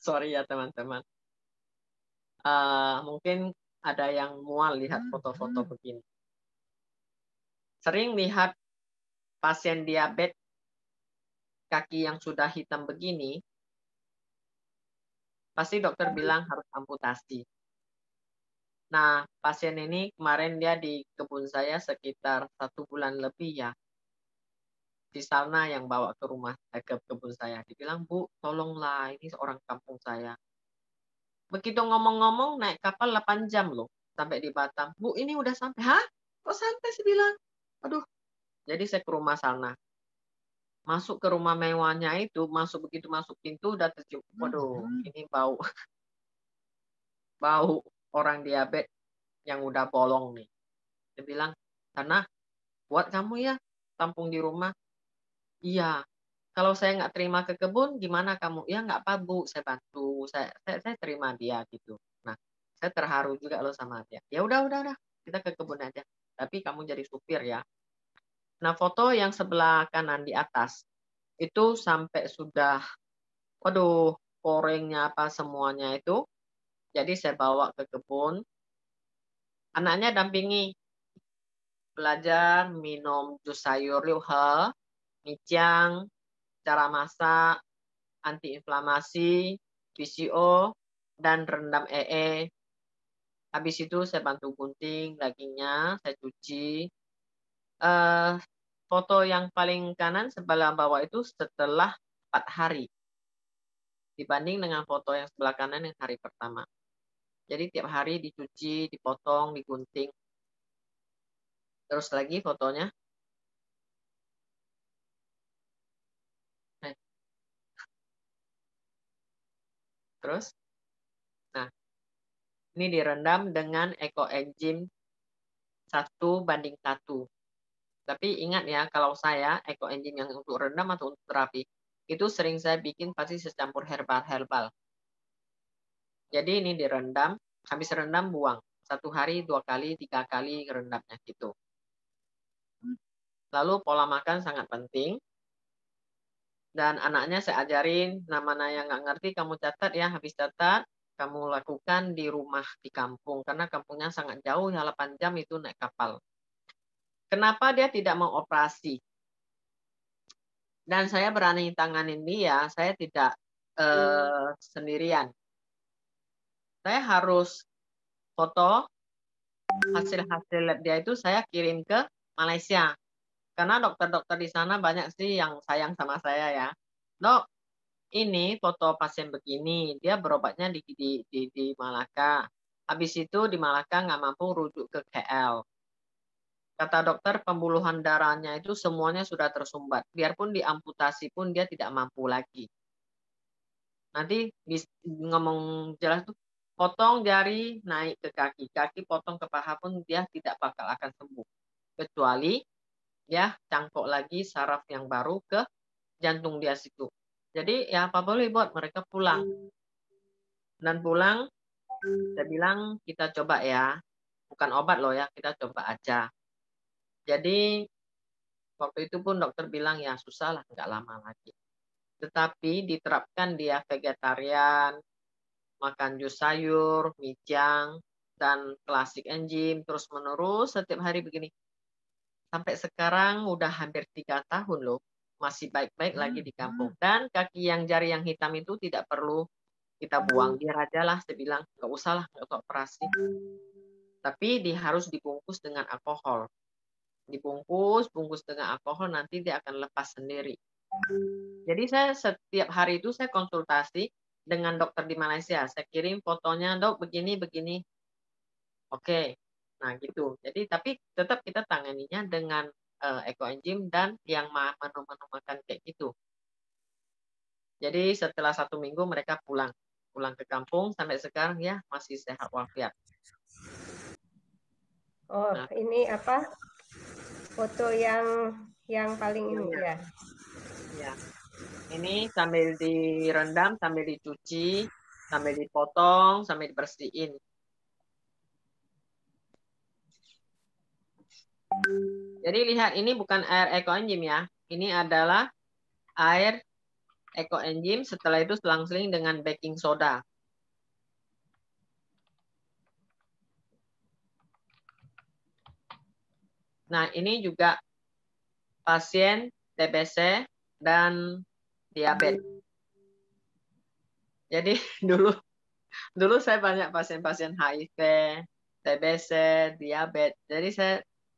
Sorry ya teman-teman. Mungkin ada yang mual lihat foto-foto begini. Sering lihat pasien diabetes kaki yang sudah hitam begini, pasti dokter bilang harus amputasi. Nah, pasien ini kemarin dia di kebun saya sekitar 1 bulan lebih ya. Di sana yang bawa ke rumah, ke kebun saya. Dibilang, Bu, tolonglah, ini seorang kampung saya. Begitu ngomong-ngomong, naik kapal 8 jam loh, sampai di Batam. Bu, ini udah sampai. Hah? Kok sampai sih bilang? Aduh, jadi saya ke rumah sana. Masuk ke rumah mewahnya itu, begitu masuk pintu, udah tercium. Waduh, ini bau. Bau orang diabetes yang udah bolong nih. Dia bilang, karena buat kamu ya, tampung di rumah. Iya, kalau saya nggak terima ke kebun, gimana kamu? Ya nggak apa Bu, saya bantu, saya terima dia gitu. Nah, saya terharu juga loh sama dia. Ya udah, kita ke kebun aja. Tapi kamu jadi supir ya. Nah, foto yang sebelah kanan di atas itu sampai sudah, waduh, korengnya apa semuanya itu. Jadi saya bawa ke kebun. Anaknya dampingi belajar minum jus sayur liuhe, micang, cara masak, antiinflamasi, PCO, dan rendam EE. Habis itu saya bantu gunting dagingnya, saya cuci. Eh, Foto yang paling kanan sebelah bawah itu setelah 4 hari. Dibanding dengan foto yang sebelah kanan yang hari pertama. Jadi tiap hari dicuci, dipotong, digunting. Terus lagi fotonya. Terus, nah, ini direndam dengan ekoenzim 1:1. Tapi ingat ya, kalau saya ekoenzim yang untuk rendam atau untuk terapi, itu sering saya bikin pasti secampur herbal. Jadi ini direndam, habis rendam buang. 1 hari, 2 kali, 3 kali rendamnya gitu. Lalu pola makan sangat penting. Dan anaknya saya ajarin, mana yang nggak ngerti kamu catat ya, habis catat, kamu lakukan di rumah di kampung. Karena kampungnya sangat jauh, ya 8 jam itu naik kapal. Kenapa dia tidak mau operasi? Dan saya berani tanganin dia, saya tidak sendirian. Saya harus foto hasil-hasil lab dia itu saya kirim ke Malaysia. Karena dokter-dokter di sana banyak sih yang sayang sama saya ya. Dok, ini foto pasien begini, dia berobatnya di Malaka. Habis itu di Malaka nggak mampu rujuk ke KL. Kata dokter, pembuluhan darahnya itu semuanya sudah tersumbat. Biarpun diamputasi pun dia tidak mampu lagi. Nanti ngomong jelas tuh, potong jari naik ke kaki, kaki potong ke paha pun dia tidak bakal akan sembuh. Kecuali ya cangkok lagi saraf yang baru ke jantung dia situ. Jadi ya apa boleh buat mereka pulang. Dan pulang, saya bilang kita coba ya. Bukan obat loh ya, kita coba aja. Jadi waktu itu pun dokter bilang ya susah lah, nggak lama lagi. Tetapi diterapkan dia vegetarian, makan jus sayur, micang, dan klasik enzim terus-menerus setiap hari begini. Sampai sekarang udah hampir 3 tahun loh, masih baik-baik lagi di kampung. Dan kaki yang jari yang hitam itu tidak perlu kita buang, biar aja lah, saya bilang, nggak usah lah, nggak usah operasi. Tapi harus dibungkus dengan alkohol. Bungkus dengan alkohol, nanti dia akan lepas sendiri. Jadi saya setiap hari itu saya konsultasi dengan dokter di Malaysia. Saya kirim fotonya, dok begini. Oke, nah gitu. Jadi tapi tetap kita tanganinya dengan ekoenzim dan yang menu-menu makan kayak gitu. Jadi setelah 1 minggu mereka pulang ke kampung, sampai sekarang ya masih sehat walafiat. Oh, Nah, ini apa? Foto yang paling ini ya. Ya. Ini sambil direndam, sambil dicuci, sambil dipotong, sambil dibersihin. Jadi lihat, ini bukan air ekoenzim ya. Ini adalah air ekoenzim, setelah itu selang-seling dengan baking soda. Nah, ini juga pasien TBC dan diabetes. Jadi dulu saya banyak pasien-pasien HIV, TBC, diabetes. Jadi saya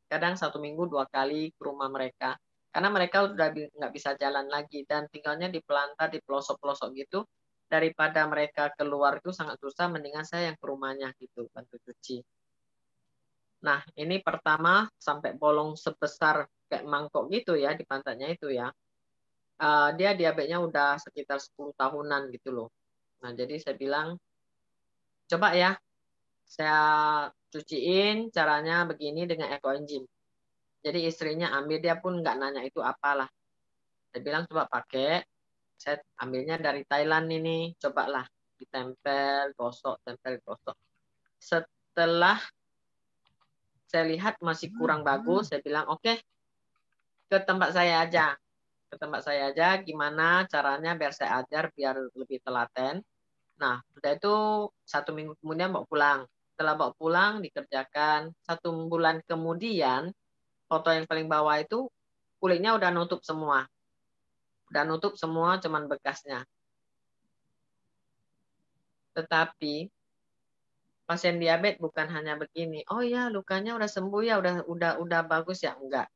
kadang 1 minggu 2 kali ke rumah mereka. Karena mereka udah nggak bisa jalan lagi dan tinggalnya di pelantar, di pelosok-pelosok gitu. Daripada mereka keluar itu sangat susah, mendingan saya yang ke rumahnya gitu, bantu cuci. Nah, ini pertama sampai bolong sebesar kayak mangkok gitu ya di pantatnya itu ya. Dia diabetesnya udah sekitar 10 tahunan gitu loh. Nah, jadi saya bilang, coba ya, saya cuciin caranya begini dengan ekoenzim. Jadi istrinya ambil, dia pun nggak nanya itu apalah. Saya bilang coba pakai, saya ambilnya dari Thailand ini, cobalah ditempel, gosok, tempel, gosok. Setelah saya lihat masih kurang bagus, saya bilang oke, ke tempat saya aja. Ke tempat saya aja, gimana caranya biar saya ajar, biar lebih telaten. Nah, udah itu 1 minggu kemudian bawa pulang. Setelah bawa pulang, dikerjakan. 1 bulan kemudian, foto yang paling bawah itu, kulitnya udah nutup semua. Udah nutup semua, cuman bekasnya. Tetapi, pasien diabetes bukan hanya begini. Oh ya, lukanya udah sembuh ya, udah bagus ya. Enggak.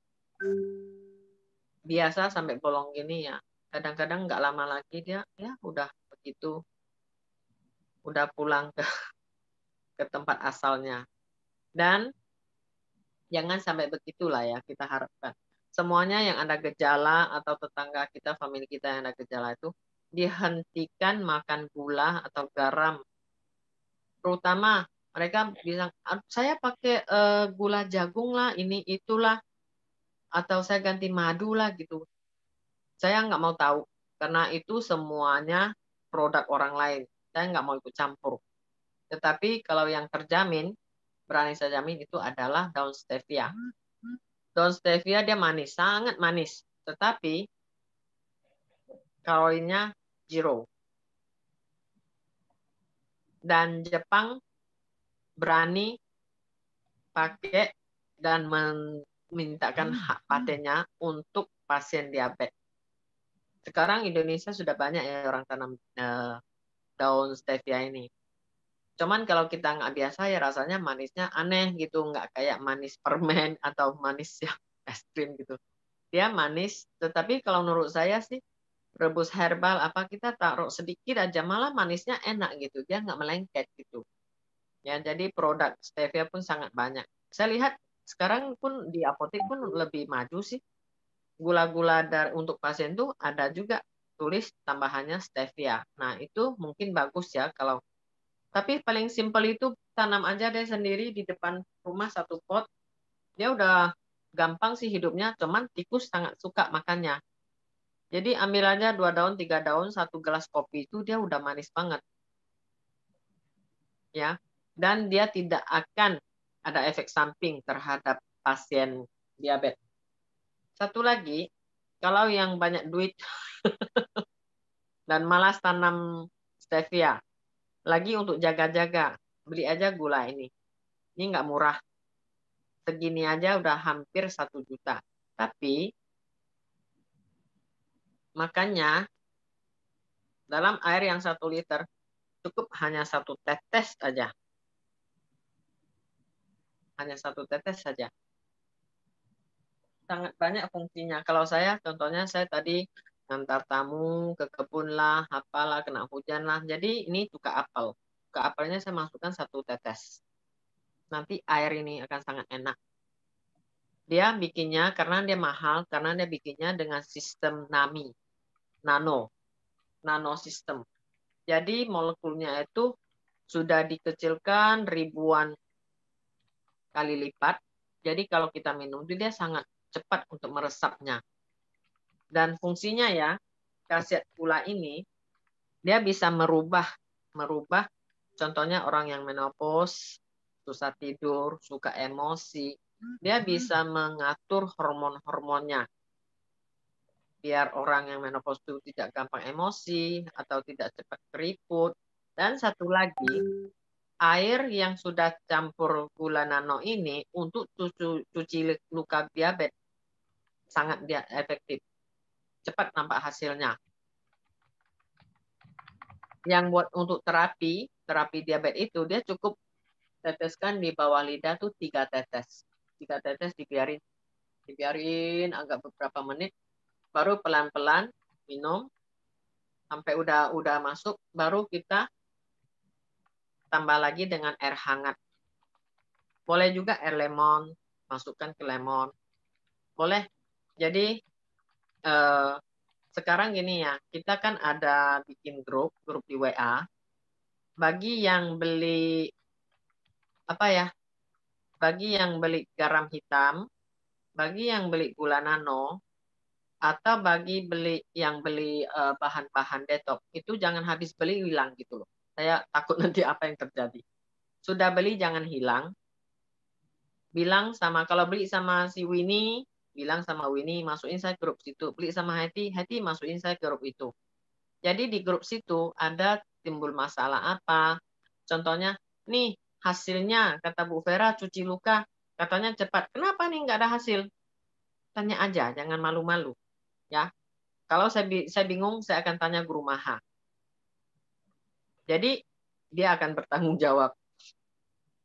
Biasa sampai bolong gini ya. Kadang-kadang nggak lama lagi dia, ya udah begitu. Udah pulang ke tempat asalnya. Dan jangan sampai begitulah ya kita harapkan. Semuanya yang ada gejala atau tetangga kita, famili kita yang ada gejala itu dihentikan makan gula atau garam. Terutama mereka bilang, saya pakai gula jagung lah, ini itulah, atau saya ganti madu lah gitu. Saya nggak mau tahu, karena itu semuanya produk orang lain. Saya nggak mau ikut campur. Tetapi kalau yang terjamin, berani saya jamin itu adalah daun stevia. Daun stevia dia manis, sangat manis. Tetapi kalorinya zero. Dan Jepang berani pakai dan memintakan hak patennya untuk pasien diabetes. Sekarang Indonesia sudah banyak ya orang tanam daun stevia ini. Cuman kalau kita nggak biasa ya rasanya manisnya aneh gitu, nggak kayak manis permen atau manis yang es krim gitu. Dia manis, tetapi kalau menurut saya sih rebus herbal apa kita taruh sedikit aja malah manisnya enak gitu, dia nggak melengket gitu. Ya, jadi produk stevia pun sangat banyak. Saya lihat sekarang pun di apotek pun lebih maju sih. Gula-gula untuk pasien tuh ada juga tulis tambahannya stevia. Nah, itu mungkin bagus ya kalau, tapi paling simpel itu tanam aja deh sendiri di depan rumah 1 pot. Dia udah gampang sih hidupnya, cuman tikus sangat suka makannya. Jadi ambil aja 2 daun, 3 daun, 1 gelas kopi itu dia udah manis banget. Ya. Dan dia tidak akan ada efek samping terhadap pasien diabetes. Satu lagi, kalau yang banyak duit dan malas tanam stevia, lagi untuk jaga-jaga, beli aja gula ini. Ini nggak murah. Segini aja udah hampir 1 juta. Tapi makanya dalam air yang 1 liter cukup hanya 1 tetes aja. Hanya 1 tetes saja. Sangat banyak fungsinya. Kalau saya, contohnya saya tadi ngantar tamu ke kebun lah, apalah, kena hujan lah. Jadi ini cuka apel. Cuka apelnya saya masukkan 1 tetes. Nanti air ini akan sangat enak. Dia bikinnya, karena dia mahal, karena dia bikinnya dengan sistem NAMI. Nano sistem. Jadi molekulnya itu sudah dikecilkan ribuan kali lipat. Jadi kalau kita minum, dia sangat cepat untuk meresapnya. Dan fungsinya ya, khasiat gula ini, dia bisa merubah, contohnya orang yang menopause, susah tidur, suka emosi, dia bisa mengatur hormon-hormonnya. biar orang yang menopause itu tidak gampang emosi atau tidak cepat keriput. Dan satu lagi, air yang sudah campur gula nano ini untuk cuci luka diabetes sangat efektif. Cepat nampak hasilnya. Yang buat untuk terapi diabetes itu dia cukup teteskan di bawah lidah tuh 3 tetes. 3 tetes dibiarin agak beberapa menit, baru pelan-pelan minum sampai udah masuk, baru kita tambah lagi dengan air hangat. Boleh juga air lemon, masukkan ke lemon. Boleh. Jadi sekarang gini ya, kita kan ada bikin grup di WA. Bagi yang beli bagi yang beli garam hitam, bagi yang beli gula nano, atau bagi yang beli bahan-bahan detox, itu jangan habis beli hilang gitu loh. Saya takut nanti apa yang terjadi. Sudah beli jangan hilang. Bilang kalau beli sama si Winnie, bilang sama Winnie, masukin saya grup situ. Beli sama Heti, masukin saya grup itu. Jadi di grup situ ada timbul masalah apa. Contohnya, nih hasilnya, kata Bu Vera, cuci luka, katanya cepat. Kenapa nih nggak ada hasil? Tanya aja, jangan malu-malu. Ya, kalau saya bingung, saya akan tanya Guru Maha. Jadi, dia akan bertanggung jawab.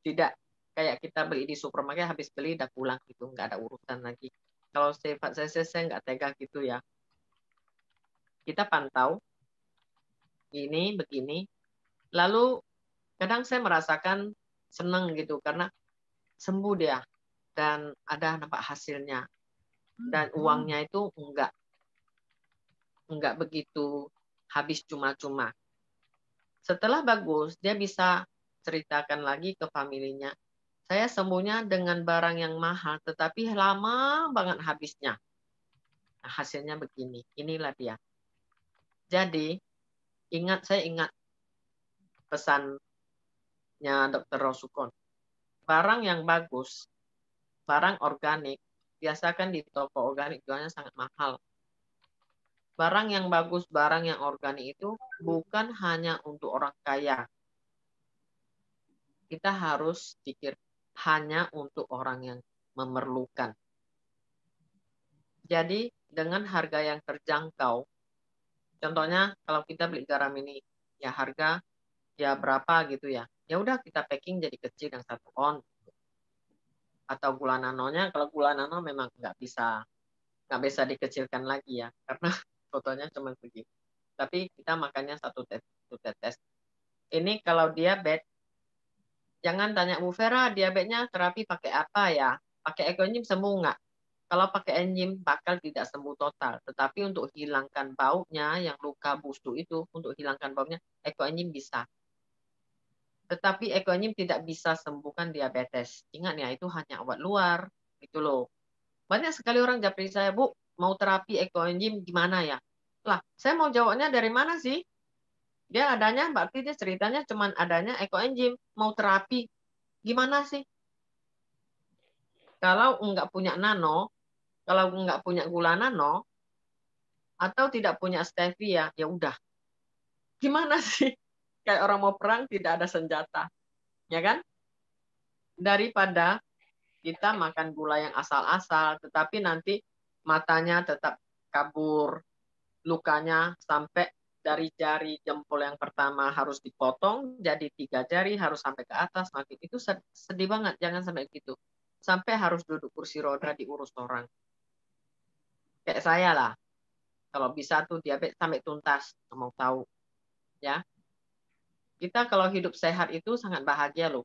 Tidak kayak kita beli di supermarket, habis beli, udah pulang gitu. Nggak ada urusan lagi. Kalau sifat saya nggak tega gitu ya. Kita pantau, ini, begini. Lalu, kadang saya merasakan senang gitu, karena sembuh dia. Dan ada nampak hasilnya. Dan uangnya itu enggak begitu habis cuma-cuma. Setelah bagus, dia bisa ceritakan lagi ke familinya. Saya sembuhnya dengan barang yang mahal, tetapi lama banget habisnya. Nah, hasilnya begini. Inilah dia. Jadi, saya ingat pesannya Dr. Rosukon. Barang yang bagus, barang organik, biasakan di toko organik jualnya sangat mahal. Barang yang bagus, barang yang organik itu bukan hanya untuk orang kaya. Kita harus pikir hanya untuk orang yang memerlukan. Jadi dengan harga yang terjangkau, contohnya kalau kita beli garam ini, ya harga ya berapa gitu ya. Ya udah kita packing jadi kecil yang 1 on. Atau gula nanonya, kalau gula nano memang nggak bisa dikecilkan lagi ya, karena fotonya cuma begini. Tapi kita makannya 1 tetes. Ini kalau diabetes, jangan tanya Bu Vera, diabetesnya terapi pakai apa ya? Pakai ekoenzim sembuh nggak? Kalau pakai enzim bakal tidak sembuh total. Tetapi untuk hilangkan baunya, yang luka busuk itu, untuk hilangkan baunya, ekoenzim bisa. Tetapi ekoenzim tidak bisa sembuhkan diabetes. Ingat ya, itu hanya obat luar. Gitu loh. Banyak sekali orang japri saya, Bu, mau terapi ekoenzim gimana ya? Lah, saya mau jawabnya dari mana sih? Dia adanya, berarti dia ceritanya cuma adanya ekoenzim. Mau terapi, gimana sih? Kalau nggak punya nano, kalau nggak punya gula nano, atau tidak punya stevia, ya udah. Gimana sih? Kayak orang mau perang tidak ada senjata. Ya kan? Daripada kita makan gula yang asal-asal, tetapi nanti matanya tetap kabur, lukanya sampai dari jari jempol yang pertama harus dipotong, jadi 3 jari harus sampai ke atas, makin itu sedih banget, jangan sampai gitu. Sampai harus duduk kursi roda diurus orang. Kayak saya lah, kalau bisa tuh diabetes sampai tuntas, mau tahu. Ya, kita kalau hidup sehat itu sangat bahagia loh,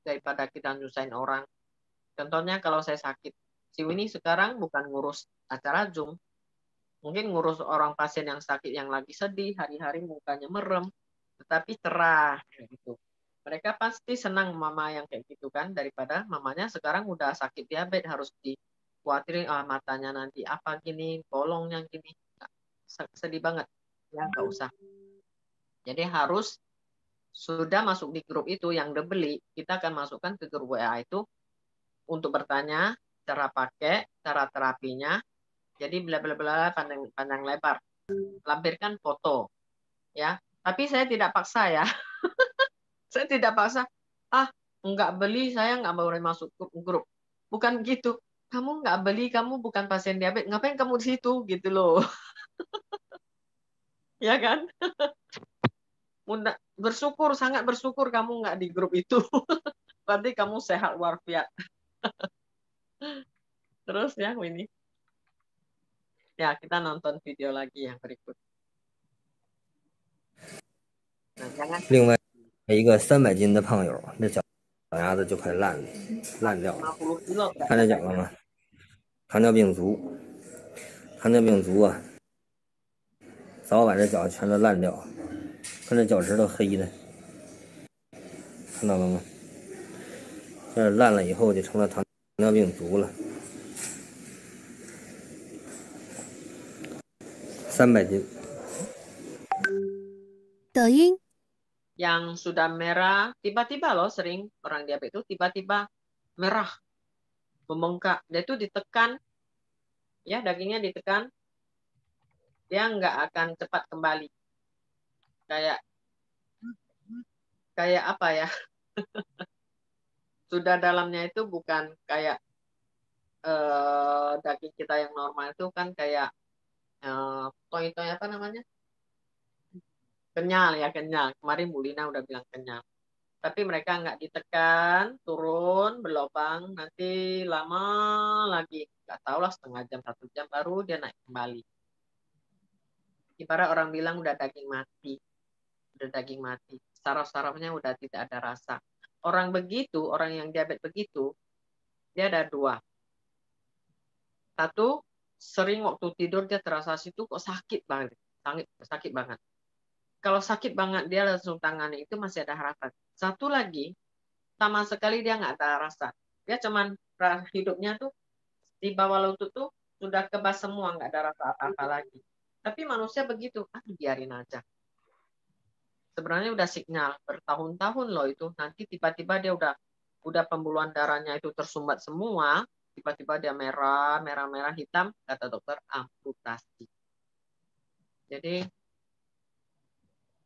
daripada kita nyusahin orang. Contohnya kalau saya sakit, si Winnie sekarang bukan ngurus acara Zoom, mungkin ngurus orang pasien yang sakit yang lagi sedih, hari-hari mukanya merem, tetapi cerah gitu. Mereka pasti senang mama yang kayak gitu kan, daripada mamanya sekarang udah sakit diabetes harus dikhawatirin matanya nanti apa gini, bolongnya gini. Sedih banget. Ya nggak usah. Jadi harus sudah masuk di grup itu yang udah beli, kita akan masukkan ke grup WA itu untuk bertanya cara pakai, cara terapinya, Jadi bla bla bla panjang lebar. Lampirkan foto, ya. Tapi saya tidak paksa ya. Saya tidak paksa. Ah, nggak beli, saya nggak boleh masuk grup. Bukan gitu. Kamu nggak beli, kamu bukan pasien diabetes. Ngapain kamu di situ, gitu loh. Ya kan? Bersyukur, sangat bersyukur kamu nggak di grup itu. Berarti kamu sehat walafiat. Terus ya, Winnie. Ya, kita nonton video lagi yang berikut. Nah, jangan. 另外一个300斤的胖友，那脚丫子就快烂掉了。 50 kilo 看这脚了吗？糖尿病足，糖尿病足啊，早晚这脚全都烂掉，看这脚趾头黑的，看到了吗？这烂了以后就成了糖尿病足了。300斤。抖音 Yang sudah merah, tiba-tiba loh sering orang diabetes itu tiba-tiba merah, membengkak. Dia itu ditekan, ya dagingnya ditekan, dia nggak akan cepat kembali. Kayak apa ya? Sudah dalamnya itu bukan kayak daging kita yang normal itu kan kayak toy apa namanya? Kenyal ya, kenyal. Kemarin Bu Lina udah bilang kenyal. Tapi mereka nggak ditekan, turun, berlobang, nanti lama lagi, nggak tahu lah setengah jam, 1 jam baru dia naik kembali. Ibarat orang bilang udah daging mati. Saraf-sarafnya udah tidak ada rasa. Orang begitu, orang yang diabetes begitu, dia ada 2. 1, sering waktu tidur dia terasa situ kok sakit banget. Sakit banget. Kalau sakit banget dia langsung tangani, itu masih ada harapan. 1 lagi, sama sekali dia nggak ada rasa. Dia cuman hidupnya tuh di bawah lutut tuh sudah kebas semua, nggak ada rasa apa-apa lagi. Tapi manusia begitu, biarin aja. Sebenarnya udah sinyal bertahun-tahun loh itu. Nanti tiba-tiba dia udah pembuluhan darahnya itu tersumbat semua, tiba-tiba dia merah, hitam, kata dokter amputasi. Jadi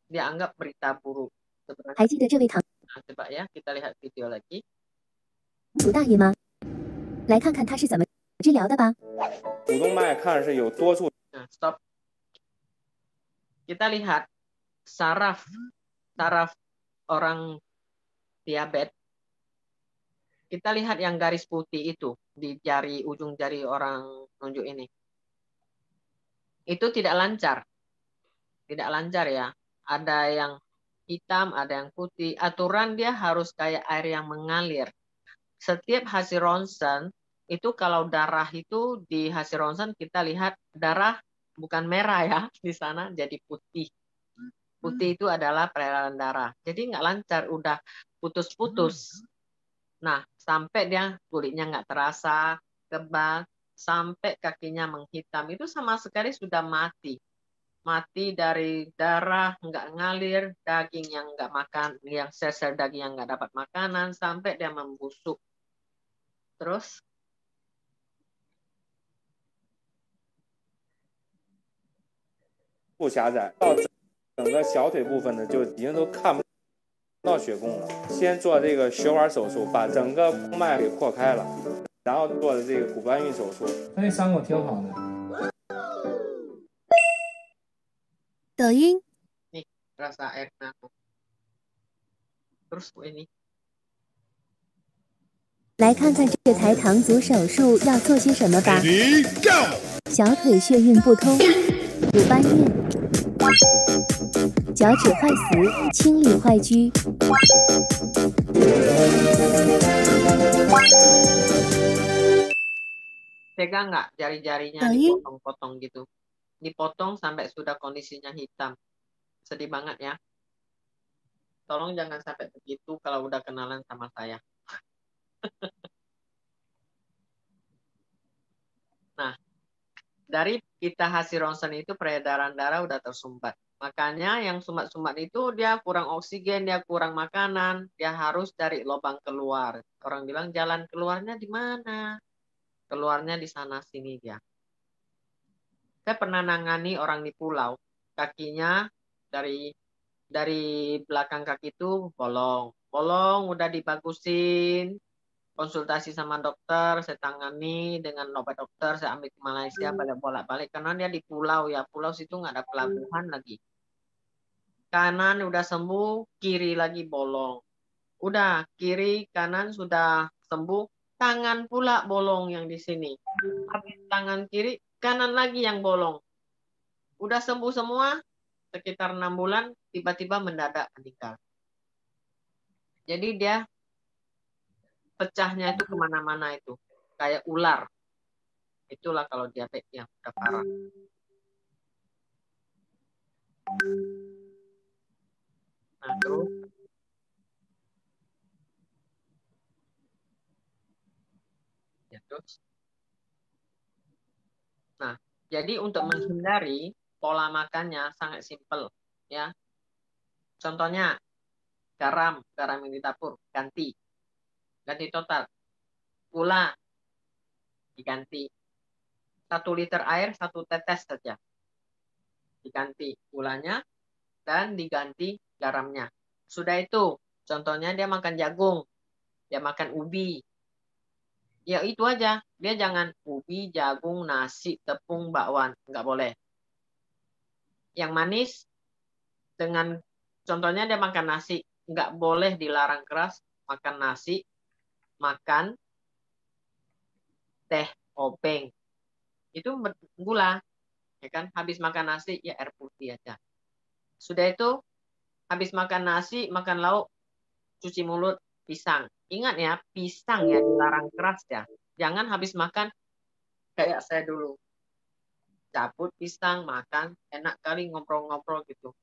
dia anggap berita buruk. Sebenarnya. Nah, coba ya kita lihat video lagi. 祖大爷吗？来看看他是怎么治疗的吧。股动脉看是有多处。 Nah, stop. Kita lihat saraf orang diabetes. Kita lihat yang garis putih itu di ujung jari orang nunjuk ini. Itu tidak lancar. Tidak lancar ya. Ada yang hitam, ada yang putih. Aturan dia harus kayak air yang mengalir. Setiap hasil ronsen, itu kalau darah itu di hasil ronsen kita lihat darah bukan merah ya di sana, jadi putih. Putih itu adalah peredaran darah. Jadi nggak lancar, udah putus-putus. Nah, sampai dia kulitnya nggak terasa, kebal, sampai kakinya menghitam. Itu sama sekali sudah mati. Mati dari darah, nggak ngalir, daging yang nggak makan, yang sel-sel daging yang nggak dapat makanan, sampai dia membusuk. Terus? 不狭窄，到整个小腿部分呢，就已经都看不到血供了。先做这个血管手术，把整个动脉给扩开了，然后做的这个骨搬运手术。那伤口挺好的。抖音 Nih, rasa air nano. Terus ini. 来看看这台糖足手术要做些什么吧。小腿血运不通，骨搬运，脚趾坏死，清理坏疽。Pegang nggak jari-jarinya dipotong-potong gitu. Dipotong sampai sudah kondisinya hitam. Sedih banget ya. Tolong jangan sampai begitu kalau udah kenalan sama saya. Nah, dari kita hasil ronsen itu peredaran darah udah tersumbat. Makanya yang sumbat-sumbat itu dia kurang oksigen, dia kurang makanan, dia harus cari lubang keluar. Orang bilang jalan keluarnya di mana? Keluarnya di sana sini dia. Saya pernah nangani orang di pulau, kakinya dari belakang kaki itu bolong, udah dibagusin, konsultasi sama dokter, saya tangani dengan obat dokter, saya ambil ke Malaysia, bolak-balik karena dia di pulau ya, pulau situ nggak ada pelabuhan lagi. Kanan udah sembuh, kiri lagi bolong. Udah kiri kanan sudah sembuh, tangan pula bolong yang di sini. Habis tangan kiri, kanan lagi yang bolong. Udah sembuh semua, sekitar 6 bulan, tiba-tiba mendadak meninggal. Jadi dia pecahnya itu kemana-mana itu. Kayak ular. Itulah kalau diabetes yang udah parah. Nah, terus. Ya, terus. Nah, jadi untuk menghindari pola makannya sangat simpel. Ya. Contohnya, garam yang di dapur, ganti total. Gula, diganti. 1 liter air, 1 tetes saja. Diganti gulanya, dan diganti garamnya. Sudah itu, contohnya dia makan jagung, dia makan ubi. Ya itu aja, dia jangan ubi, jagung, nasi, tepung, bakwan, nggak boleh. Yang manis, dengan contohnya dia makan nasi, nggak boleh dilarang keras, makan nasi, makan teh obeng. Itu gula, ya kan? Habis makan nasi, ya air putih aja. Sudah itu, habis makan nasi, makan lauk, cuci mulut, pisang. Ingat ya, pisang ya dilarang keras ya. Jangan habis makan kayak saya dulu. Cabut pisang, makan, enak kali ngobrol-ngobrol gitu.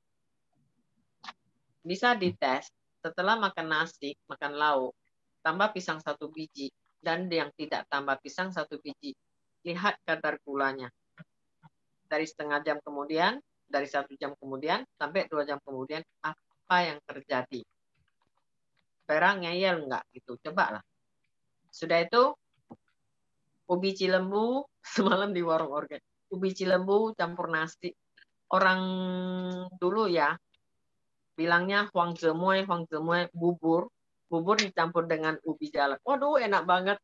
Bisa dites, setelah makan nasi, makan lauk, tambah pisang 1 biji. Dan yang tidak tambah pisang 1 biji. Lihat kadar gulanya. Dari setengah jam kemudian, dari 1 jam kemudian, sampai 2 jam kemudian, apa yang terjadi? Perang ngeyel enggak gitu, coba lah. Sudah itu, ubi cilembu semalam di warung organ. Ubi cilembu campur nasi. Orang dulu ya, bilangnya huang zemuai, bubur dicampur dengan ubi jalar. Waduh, enak banget.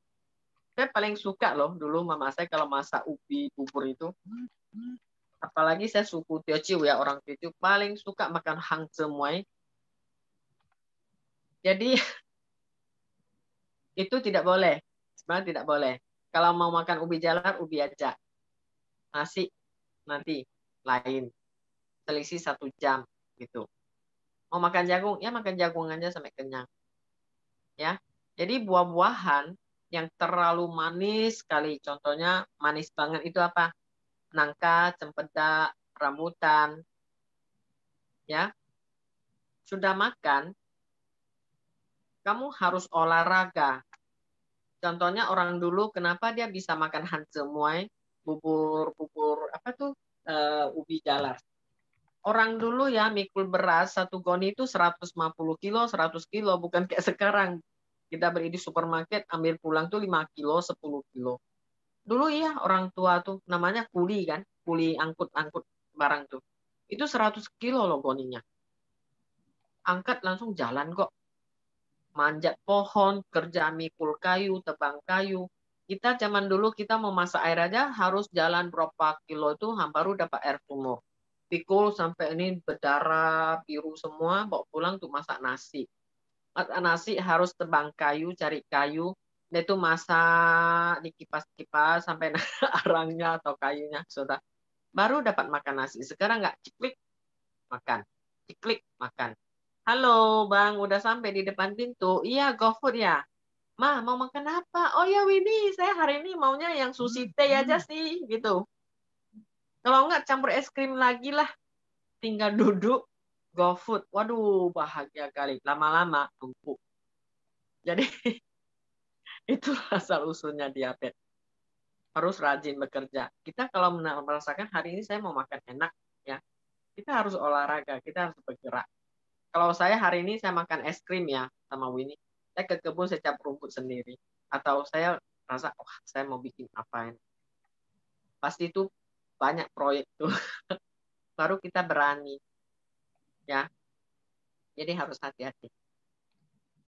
Saya paling suka loh dulu mama saya kalau masak ubi bubur itu. Apalagi saya suku Teochew ya, orang Teochew paling suka makan hang zemuai. Jadi itu tidak boleh. Sebenarnya tidak boleh. Kalau mau makan ubi jalar, ubi aja. Nasi nanti lain. Selisih 1 jam gitu. Mau makan jagung, ya makan jagung aja sampai kenyang. Ya. Jadi buah-buahan yang terlalu manis sekali, contohnya manis banget itu apa? Nangka, cempedak, rambutan. Ya. Sudah makan, kamu harus olahraga. Contohnya orang dulu kenapa dia bisa makan han zemuai, bubur apa tuh? Ubi jalar. Orang dulu ya mikul beras 1 goni itu 150 kilo, 100 kilo, bukan kayak sekarang. Kita beli di supermarket, ambil pulang tuh 5 kilo, 10 kilo. Dulu ya orang tua tuh, namanya kuli kan, kuli angkut-angkut barang tuh. Itu 100 kilo loh goninya. Angkat langsung jalan kok. Manjat pohon, kerja mikul kayu, tebang kayu. Kita zaman dulu kita mau masak air aja harus jalan berapa kilo itu baru dapat air sumur. Pikul sampai ini berdarah, biru semua, bawa pulang untuk masak nasi. Masak nasi harus tebang kayu, cari kayu, dan itu masak di kipas-kipas sampai arangnya atau kayunya sudah. Baru dapat makan nasi. Sekarang nggak, ciklik, makan. Ciklik, makan. Halo Bang, udah sampai di depan pintu. Iya, GoFood ya. Ma, mau makan apa? Oh ya Winnie, saya hari ini maunya yang sushi teh aja sih, gitu. Kalau enggak campur es krim lagi lah. Tinggal duduk, GoFood. Waduh, bahagia kali. Lama-lama tumpuk. Jadi itu asal usulnya diabetes. Harus rajin bekerja. Kita kalau merasakan hari ini saya mau makan enak, ya kita harus olahraga, kita harus bergerak. Kalau saya hari ini saya makan es krim ya sama Winnie. Saya ke kebun, saya cap rumput sendiri. Atau saya rasa, wah saya mau bikin apa ini. Pasti itu banyak proyek tuh. Baru kita berani. Ya. Jadi harus hati-hati.